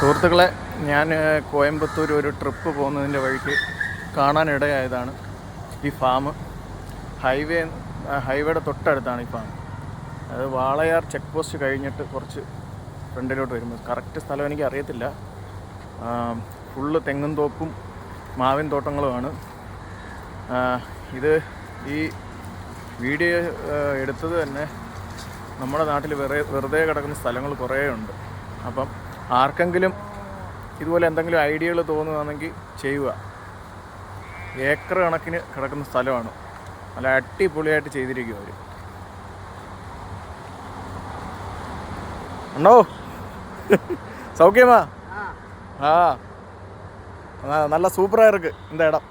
സുഹൃത്തുക്കളെ, ഞാൻ കോയമ്പത്തൂർ ഒരു ട്രിപ്പ് പോകുന്നതിൻ്റെ വഴിക്ക് കാണാനിടയായതാണ് ഈ ഫാം. ഹൈവേയുടെ തൊട്ടടുത്താണ് ഈ ഫാം. അത് വാളയാർ ചെക്ക് പോസ്റ്റ് കഴിഞ്ഞിട്ട് കുറച്ച് ഫ്രണ്ടിലോട്ട് വരുമ്പോൾ, കറക്റ്റ് സ്ഥലം എനിക്ക് അറിയത്തില്ല. ഫുള്ള് തെങ്ങും തോപ്പും മാവിൻ തോട്ടങ്ങളുമാണ്. ഇത് ഈ വീഡിയോ എടുത്തത് തന്നെ നമ്മുടെ നാട്ടിൽ വെറുതെ കിടക്കുന്ന സ്ഥലങ്ങൾ കുറേ ഉണ്ട്. അപ്പം ആർക്കെങ്കിലും ഇതുപോലെ എന്തെങ്കിലും ഐഡിയകൾ തോന്നുകയാണെങ്കിൽ ചെയ്യുക. ഏക്കർ കണക്കിന് കിടക്കുന്ന സ്ഥലമാണ്. നല്ല അടിപൊളിയായിട്ട് ചെയ്തിരിക്കും അവർ. ഉണ്ടോ സൗഖ്യമാ? ആ, നല്ല സൂപ്പറായിருக்கு இந்த இடம்.